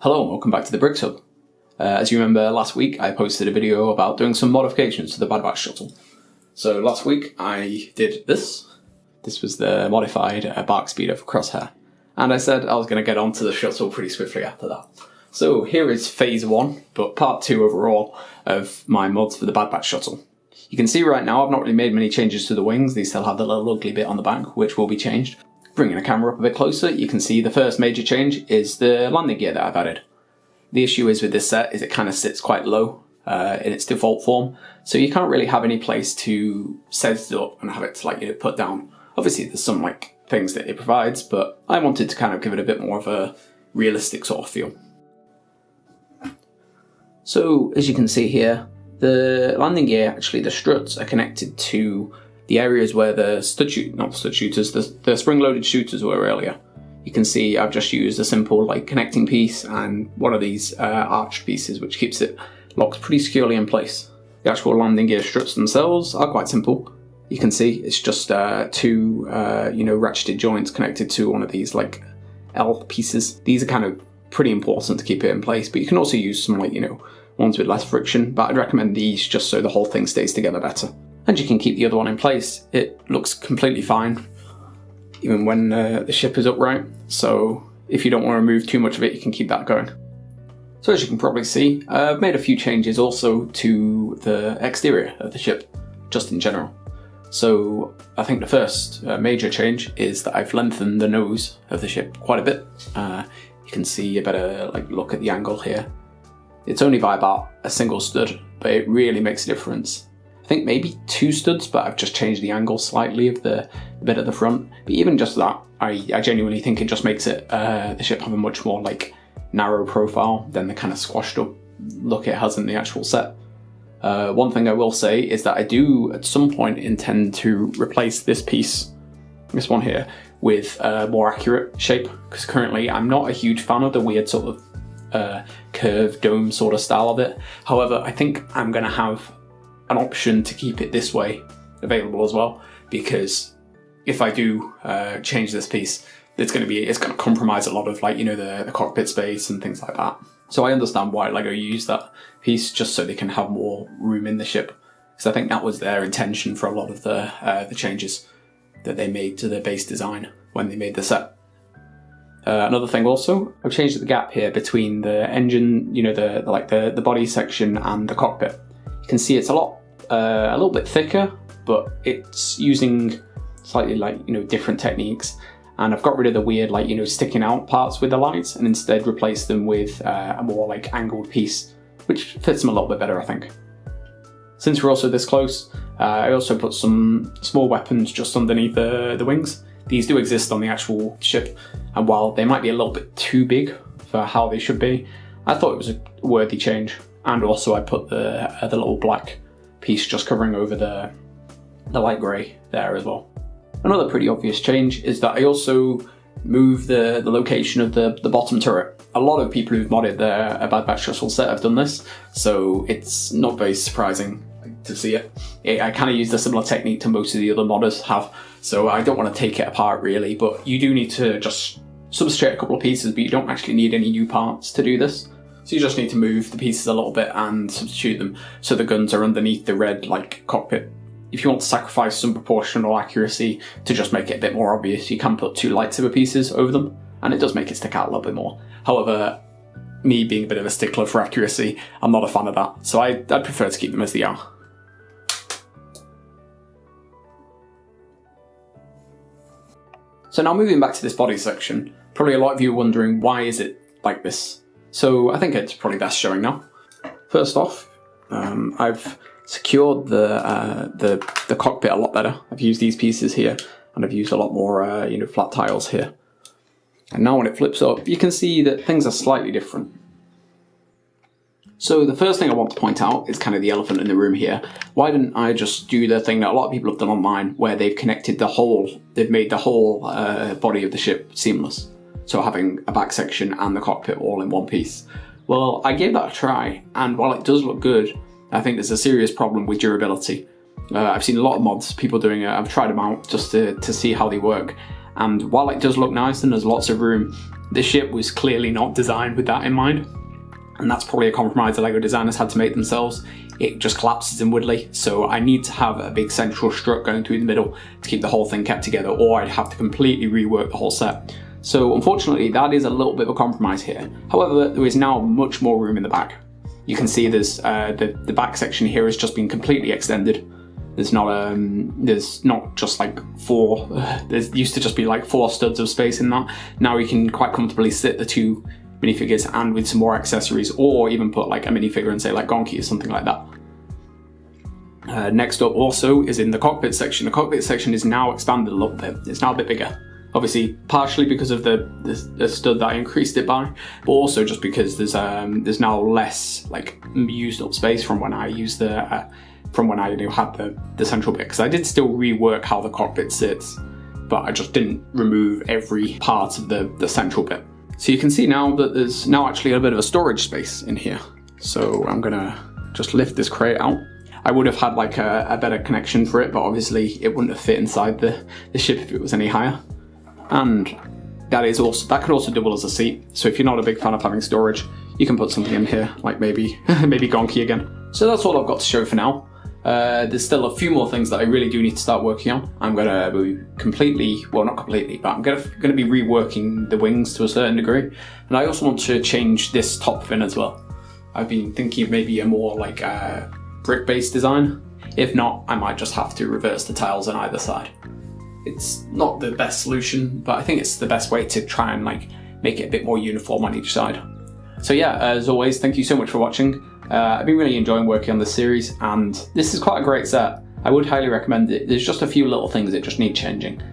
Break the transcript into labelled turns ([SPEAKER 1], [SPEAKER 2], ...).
[SPEAKER 1] Hello and welcome back to the Bricks Hub. As you remember, last week I posted a video about doing some modifications to the Bad Batch Shuttle. So last week I did this. This was the modified bark speeder for Crosshair. And I said I was going to get onto the shuttle pretty swiftly after that. So here is phase 1, but part 2 overall, of my mods for the Bad Batch Shuttle. You can see right now I've not really made many changes to the wings. These still have the little ugly bit on the back, which will be changed. Bringing the camera up a bit closer, you can see the first major change is the landing gear that I've added. The issue is with this set is it kind of sits quite low in its default form, so you can't really have any place to set it up and have it put down. Obviously there's some things that it provides, but I wanted to kind of give it a bit more of a realistic sort of feel. So as you can see here, the landing gear, actually the struts are connected to the areas where the the spring-loaded shooters were earlier. You can see I've just used a simple connecting piece and one of these arched pieces, which keeps it locked pretty securely in place. The actual landing gear struts themselves are quite simple. You can see it's just two ratcheted joints connected to one of these L pieces. These are kind of pretty important to keep it in place, but you can also use some ones with less friction, but I'd recommend these just so the whole thing stays together better. And you can keep the other one in place. It looks completely fine, even when the ship is upright. So if you don't want to remove too much of it, you can keep that going. So as you can probably see, I've made a few changes also to the exterior of the ship, just in general. So I think the first major change is that I've lengthened the nose of the ship quite a bit. You can see a better look at the angle here. It's only by about a single stud, but it really makes a difference. I think maybe 2 studs, but I've just changed the angle slightly of the bit at the front. But even just that, I genuinely think it just makes it the ship have a much more narrow profile than the kind of squashed up look it has in the actual set. One thing I will say is that I do at some point intend to replace this piece, this one here, with a more accurate shape, because currently I'm not a huge fan of the weird sort of curved dome sort of style of it. However, I think I'm going to have an option to keep it this way available as well, because if I do change this piece, it's going to compromise a lot of the cockpit space and things like that. So I understand why LEGO used that piece, just so they can have more room in the ship, because I think that was their intention for a lot of the changes that they made to the base design when they made the set. Another thing also, I've changed the gap here between the engine, the body section and the cockpit. You can see it's a little bit thicker, but it's using slightly different techniques. And I've got rid of the weird sticking out parts with the lights and instead replaced them with a more angled piece, which fits them a little bit better, I think. Since we're also this close, I also put some small weapons just underneath the wings. These do exist on the actual ship, and while they might be a little bit too big for how they should be, I thought it was a worthy change. And also I put the little black piece just covering over the light grey there as well. Another pretty obvious change is that I also moved the location of the bottom turret. A lot of people who've modded their Bad Batch Shuttle set have done this, so it's not very surprising to see it. I kind of used a similar technique to most of the other modders have, so I don't want to take it apart really, but you do need to just substrate a couple of pieces, but you don't actually need any new parts to do this. So you just need to move the pieces a little bit and substitute them so the guns are underneath the red cockpit. If you want to sacrifice some proportional accuracy to just make it a bit more obvious, you can put 2 lightsaber pieces over them, and it does make it stick out a little bit more. However, me being a bit of a stickler for accuracy, I'm not a fan of that, so I'd prefer to keep them as they are. So now moving back to this body section, probably a lot of you are wondering, why is it like this? So I think it's probably best showing now. First off, I've secured the cockpit a lot better. I've used these pieces here, and I've used a lot more flat tiles here. And now when it flips up, you can see that things are slightly different. So the first thing I want to point out is kind of the elephant in the room here. Why didn't I just do the thing that a lot of people have done online, where they've made the whole body of the ship seamless? So having a back section and the cockpit all in one piece. Well, I gave that a try, and while it does look good, I think there's a serious problem with durability. I've seen a lot of mods, people doing it, I've tried them out just to see how they work, And while it does look nice and there's lots of room, this ship was clearly not designed with that in mind. And that's probably a compromise the LEGO designers had to make themselves. It just collapses inwardly, so I need to have a big central strut going through the middle to keep the whole thing kept together, or I'd have to completely rework the whole set. So unfortunately, that is a little bit of a compromise here. However, there is now much more room in the back. You can see there's the back section here has just been completely extended. There's not just like four, there used to just be like 4 studs of space in that. Now you can quite comfortably sit the 2 minifigures and with some more accessories, or even put like a minifigure and say like Gonky or something like that. Next up also is in the cockpit section. The cockpit section is now expanded a little bit. It's now a bit bigger. Obviously, partially because of the stud that I increased it by, but also just because there's now less like used up space from when I used had the central bit. Because I did still rework how the cockpit sits, but I just didn't remove every part of the central bit. So you can see now that there's now actually a bit of a storage space in here. So I'm gonna just lift this crate out. I would have had like a better connection for it, but obviously it wouldn't have fit inside the ship if it was any higher. And that could also double as a seat. So if you're not a big fan of having storage, you can put something in here, like maybe Gonky again. So that's all I've got to show for now. There's still a few more things that I really do need to start working on. I'm gonna be not completely, but I'm gonna be reworking the wings to a certain degree. And I also want to change this top fin as well. I've been thinking of maybe a more like brick-based design. If not, I might just have to reverse the tiles on either side. It's not the best solution, but I think it's the best way to try and like make it a bit more uniform on each side. So yeah, as always, thank you so much for watching. I've been really enjoying working on this series, and this is quite a great set. I would highly recommend it. There's just a few little things that just need changing.